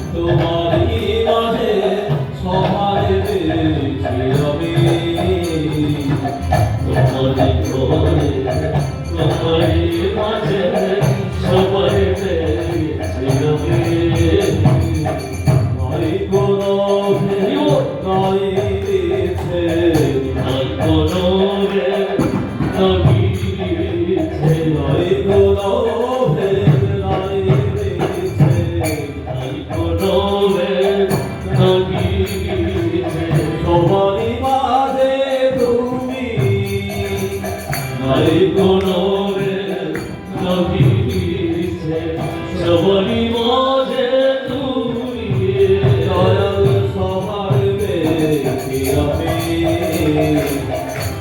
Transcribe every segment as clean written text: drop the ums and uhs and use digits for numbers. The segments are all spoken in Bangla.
তোমারি মাঝে সবার চিরবে তোমারি ঘরে তোমারি মাঝে সবার চিরবে নাই কোনো নাই দিয়েছে নাই কোনো নাই কোনো সবারই মাঝে তুমি নাই কোনো সবারই মাঝে তুমি দয়াল সবার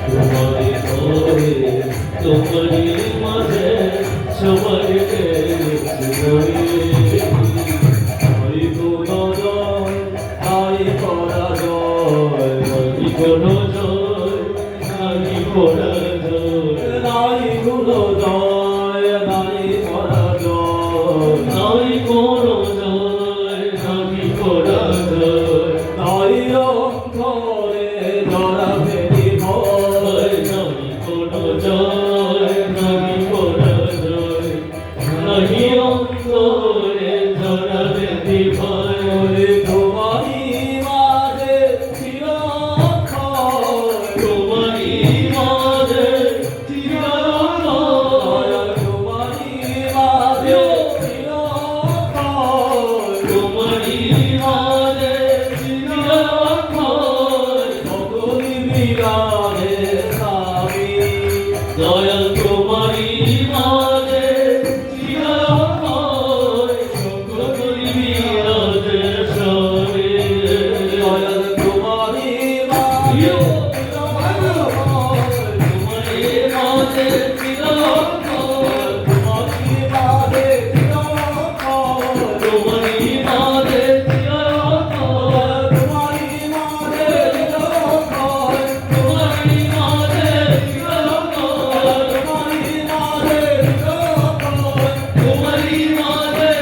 তোমারি ঘরে তোমারি মাঝে সবার কোনো জয় নাই পরাজয় নাই কোনো জয় নাই পরাজয় নাই কোনো জয় নাই পরাজয় নাই অন্তরে জড়াবে ভয় নাই কোনো জয় নাই পরাজয় নাই অন্তরে জড়াবে ভয় তোমারি মাঝে দয়াল তোমারি মাঝে চিরকাল সকলি বিরাজে সবে দয়াল তোমারি মাঝে তোমারি মাঝে চিরকাল তোমারি মাঝে চিরকাল তোমারি মাঝে চিরকাল তোমারি মাঝে চিরকাল তোমারি মাঝে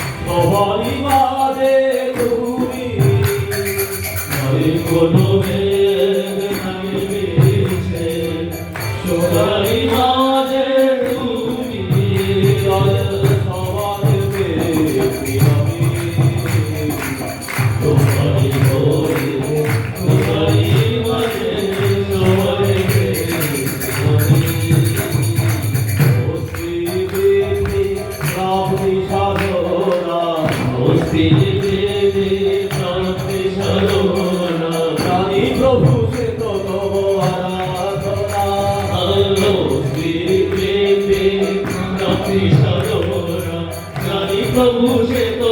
সবারই মাঝে তুমি নাই কোনো সবারই মাঝে তুমি সবার তোমারি ঘরে তোমারি মাঝে প্রভু সে তো প্রভু সে তো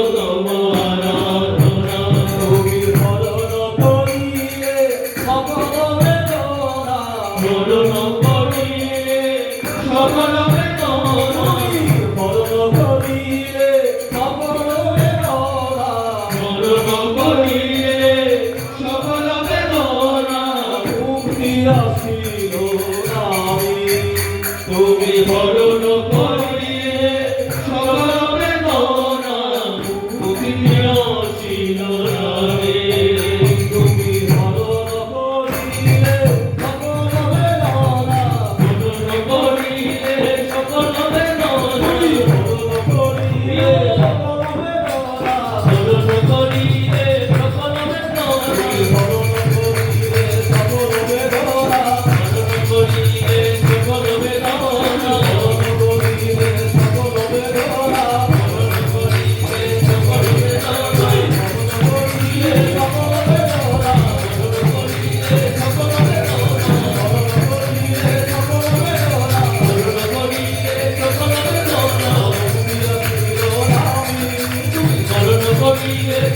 তুমি হরণ করিলে সকল বেদনা হরণ করিলে সকল বেদনা হরণ করিলে সকল বেদনা হরণ করিলে সকল বেদনা মুক্তি আসিল নামি তুমি হরণ করিলে সকল বেদনা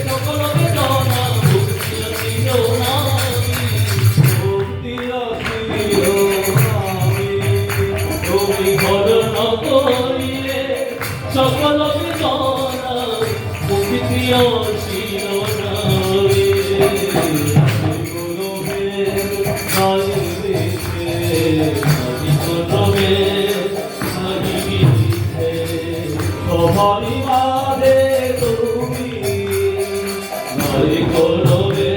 সকল বেদনা মুক্তি শিরোনামি তুমি হরণ করিলে সকল বেদনা মুক্তি শিরোনামি সবারই মাঝে তুমি নারী করবে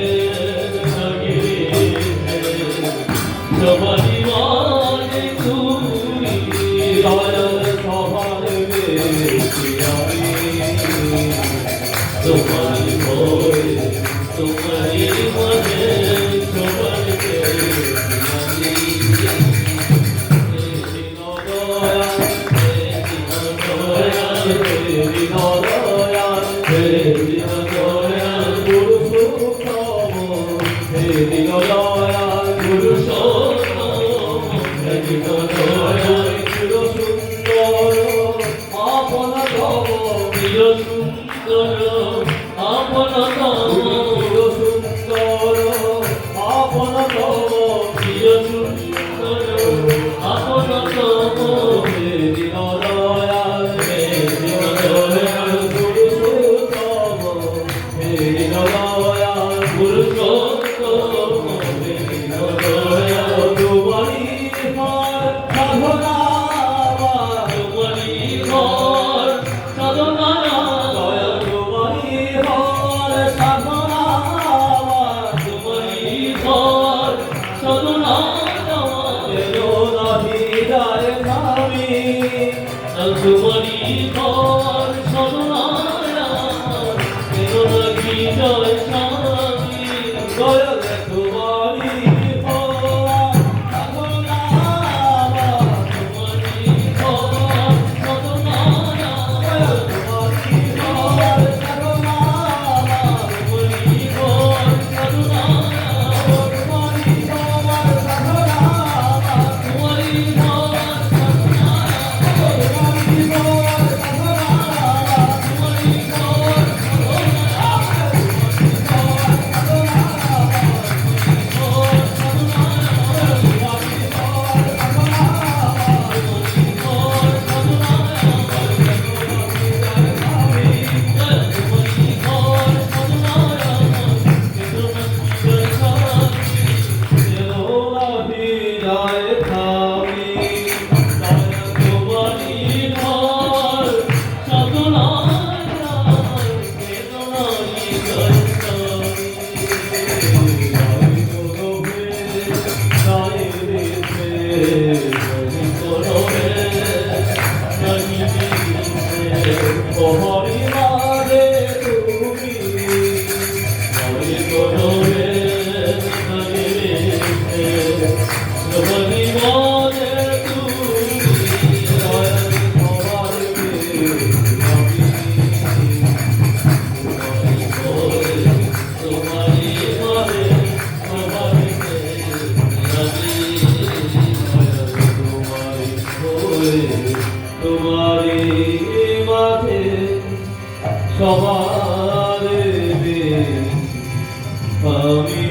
সবারই মাঝে তুমি সবার বেশি আমি তোমারই ভয় তোমারই মাঝে সবার তোমারি ঘর সদনায়া কি জয় স্বামী দয়ালে তোমারি ঘর সদনায়া তোমারি ঘর সদনায়া তোমারি ঘর সদনায়া তোমারি ঘর সদনায়া তোমারি ঘর সদনায়া তোমারি ঘর তোমারি মাঝে সবার আমি